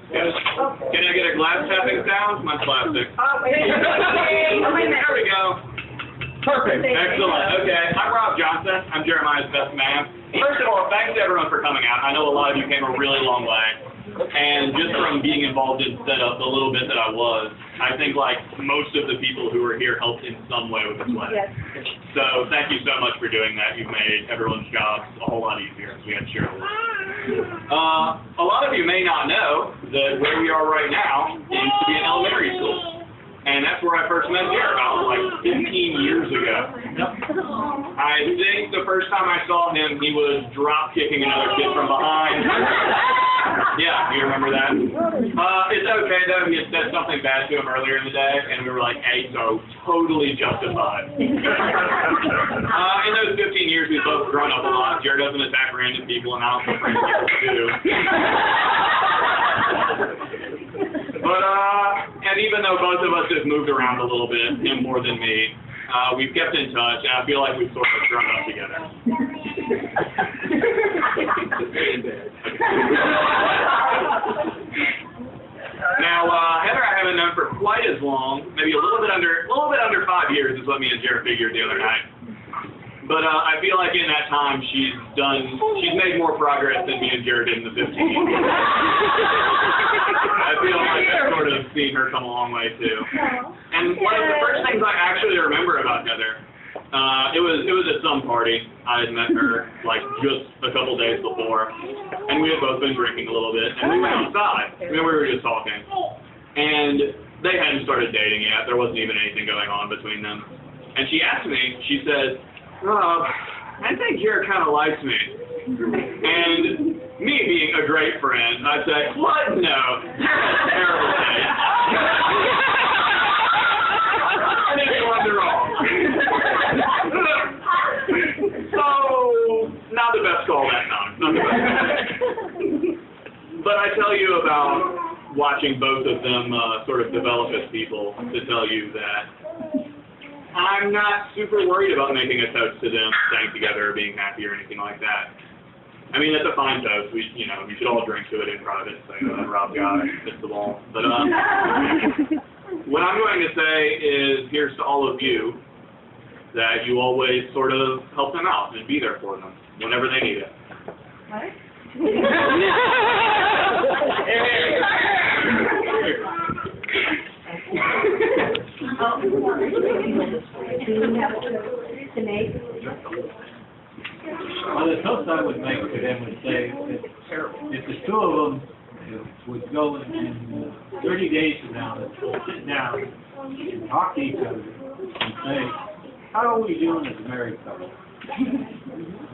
Yes. Can I get a glass tapping sound? My plastic. There we go. Perfect. Excellent. Okay. I'm Rob Johnson. I'm Jeremiah's best man. First of all, thanks to everyone for coming out. I know a lot of you came a really long way. And just from being involved in setup the little bit that I was, I think like most of the people who were here helped in some way with this wedding. Yes. So thank you so much for doing that. You've made everyone's jobs a whole lot easier. We had to share a lot of you may not know that where we are right now used to be an elementary school. And that's where I first met Jared about like 15 years ago. I think the first time I saw him, he was drop kicking another kid from behind. Yeah, you remember that? It's okay though, he had said something bad to him earlier in the day, and we were like, hey, so totally justified. In those 15 years, we've both grown up a lot. Jared doesn't attack random people, and I don't think random people do. But, and even though both of us have moved around a little bit, him more than me, we've kept in touch, and I feel like we've sort of grown up together. Now, Heather I haven't known for quite as long, maybe a little bit under 5 years is what me and Jared figured the other night. But I feel like in that time she's made more progress than me and Jared did in the 15 years. I feel like I've sort of seen her come a long way too. And one of the first things I actually remember about Heather, it was at some party. I had met her like just a couple days before, and we had both been drinking a little bit, and we went outside. We were just talking, and they hadn't started dating yet. There wasn't even anything going on between them. And she asked me, she said, Rob, I think Jared kind of likes me. And me being a great friend, I'd say, what? No. That's a terrible thing. I think you were wrong. So, not the best call that time. Not the best call. But I tell you about watching both of them sort of develop as people to tell you that I'm not super worried about making a toast to them staying together or being happy or anything like that. I mean, it's a fine toast. We should all drink to it in private. So, Rob got it, hits the ball. But what I'm going to say is, here's to all of you that you always sort of help them out and be there for them whenever they need it. What? Well, the toast I would make to them would say, if the two of them would go in 30 days from now, sit down and talk to each other and say, how are we doing as a married couple?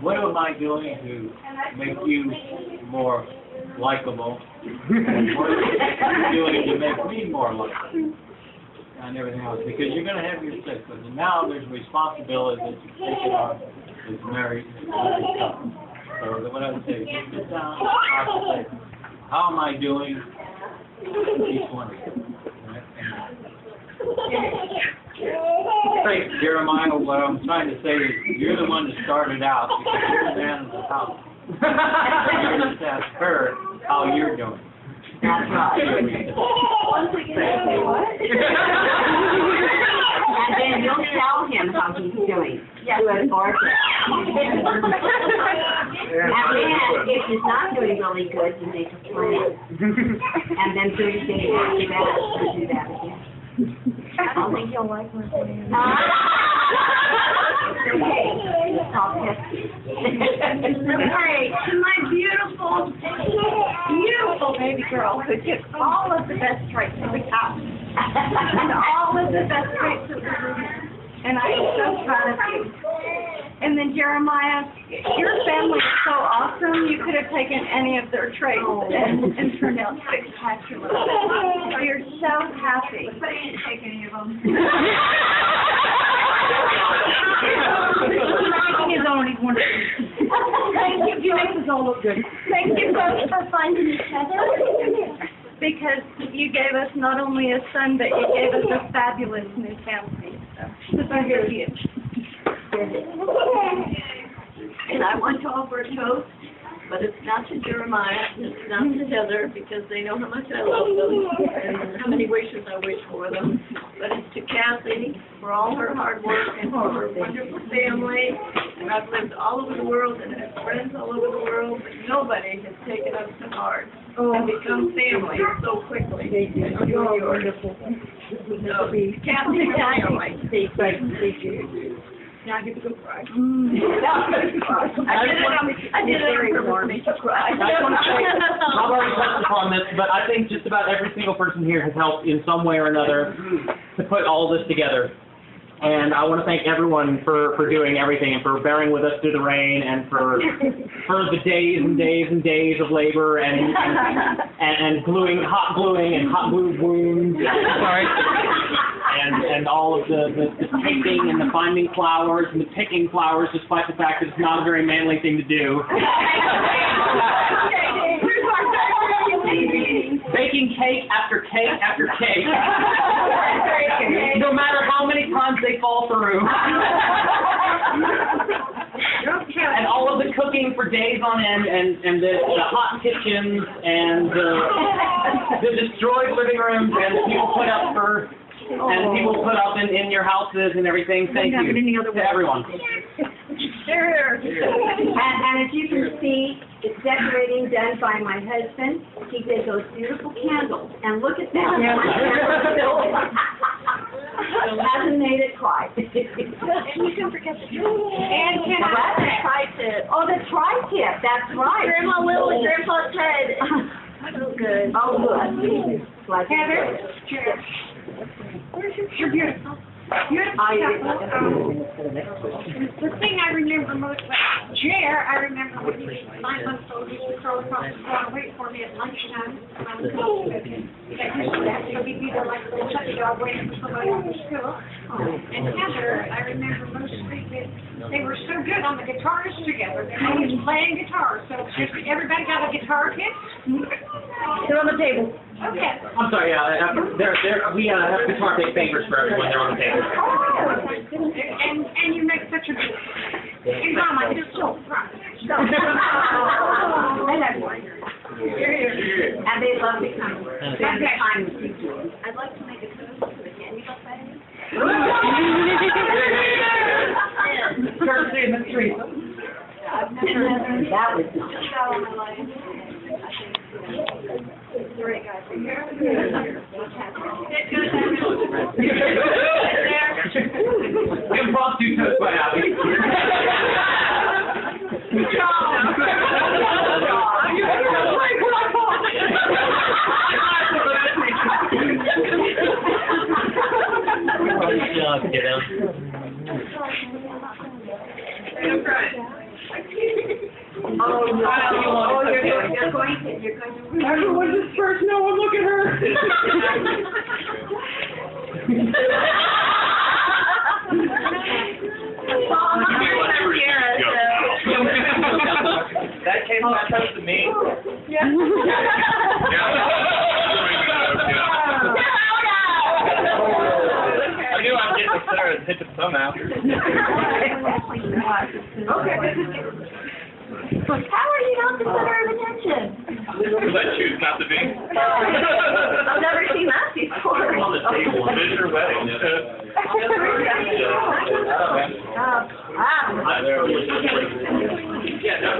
What am I doing to make you more likable? And what am I doing to make me more likable? And everything else, because you're going to have your say. But now there's responsibility that you take it on as married couple. So what I would say is sit down and talk and say, how am I doing each one of you? Thanks, Jeremiah. What I'm trying to say is you're the one that started out because you're the man of the house. You're going to ask her how you're doing. That's right. Once again, what? And then you'll tell him how he's doing. Yes. To an orphan. And then, if he's not doing really good, you make a plan. And then 30 days after that, you'll do that again. I don't think he'll like my plan. Okay, stop testing. Okay, to my beautiful baby girl who took all of the best traits of the house and all of the best traits of the room. And I am so proud of you. And then Jeremiah, your family is so awesome. You could have taken any of their traits and turned out spectacular. You're so happy. But I didn't take any of them. Is already wonderful. Thank you. You make us all look good. Thank you both for finding each other. Because you gave us not only a son, but you gave us a fabulous new family. So thank you. And I want to offer a toast, but but it's not to Jeremiah, it's not to Heather, because they know how much I love them and how many wishes I wish for them. But it's to Kathy for all her hard work and for her wonderful family. And I've lived all over the world and have friends all over the world, but nobody has taken us to heart and become family so quickly. You're wonderful. So, Kathy and I, thank you. Now I get to go cry. I did it on purpose to cry. I've already touched upon this, but I think just about every single person here has helped in some way or another to put all this together. And I want to thank everyone for doing everything and for bearing with us through the rain and for the days and days and days of labor and gluing, hot gluing and hot glue wounds. Sorry. And all of the taping and the finding flowers and the picking flowers, despite the fact that it's not a very manly thing to do. Baking cake after cake after cake. No matter how many times they fall through. And all of the cooking for days on end, and the hot kitchens, and the destroyed living rooms, and people put up in your houses and everything. Thank you to everyone. Sure. And as you can see, it's decorating done by my husband. He did those beautiful candles. And look at that. Still hasn't made it quite. And you can forget the and can I tri-tip. Oh, the tri-tip. That's right. Grandma Will and Grandpa Ted. Oh, good. Oh, good. Heather, You're beautiful. The thing I remember most about Jer, I remember when he was 9 months old, he used to throw across the floor and wait for me at lunchtime when I was cooking. So he'd be there like a little puppy dog waiting for somebody after school. And Heather, I remember most frequently, they were so good on the guitars together. They were always playing guitars. So everybody got a guitar kit? Sit on the table. Okay. I'm sorry, we have guitar pick papers for everyone. They're on the table. And you make such a good and Mama, you're so proud. And they love me coming. I'd like to make a toast to the candy buffet. Courtesy of Miss Teresa. I've never had that was Impromptu toast by Abby. Everyone disperse, no one look at her. That came back up to me. Yeah. I knew I'd get the center and hit the thumb out. Okay. How are you not the center of attention? Because I choose not to be. I've never seen that before. On the table, Mr. Wedding. Wow. Yeah, no.